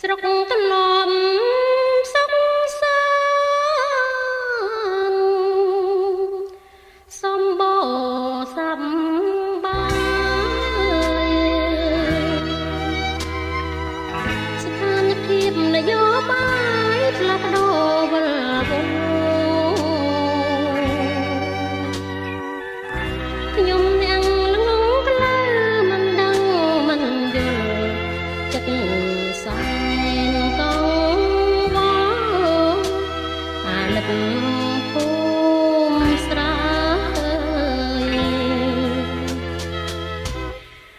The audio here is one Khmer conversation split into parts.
ស្រុកកន្លំសុខសាន្តសំបោសំបាយស្ថានភាពនយោបាយផ្លាស់ប្ដូរវិលវល់ខ្ញុំអ្នកនឹងងផ្លូវមិនដឹងមិនយល់ចិត្តសែនកង្វល់អាណិតភូមិស្រា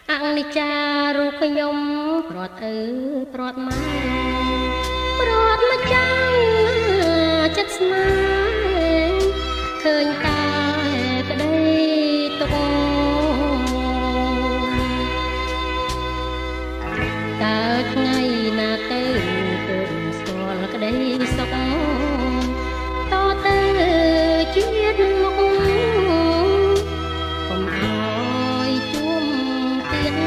អនិច្ចារូបខ្ញុំព្រាត់ឪព្រាត់ម៉ែព្រាត់ម្ចាស់ចិត្តស្នេហ៍ឃើញតែក្តីទុកតើថ្ងៃណាទៅទើបស្គាល់ក្តីសុខតទៅជាតិមុខកុំអោយជួមទៀត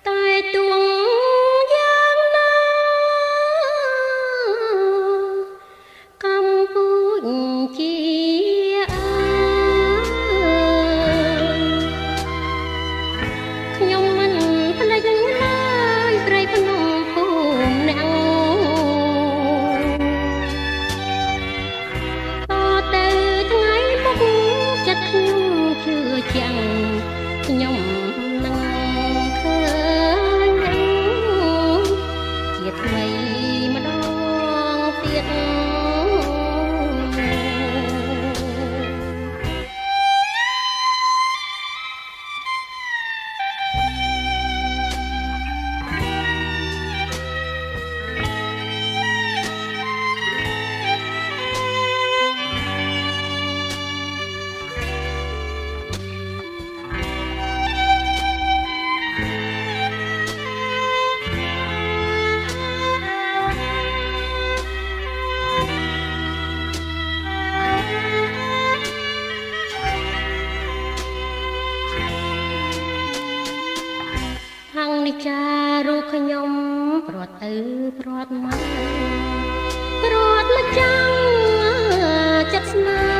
តែទួងយ៉ាងណាកម្ពុជាខ្ញុំមិនភ្លេចឡើយព្រៃភ្នំភូមិអ្នកតទៅថ្ងៃមុខចិត្តខ្ញុំជឿជាក់ខ្ញុំនឹងឃើញជាថ្មីម្ដងទៀត ហង្និច្ចារូបខ្ញុំព្រាត់ឪព្រាត់ម៉ែព្រាត់ម្ចាំងចិត្តស្នេហ៍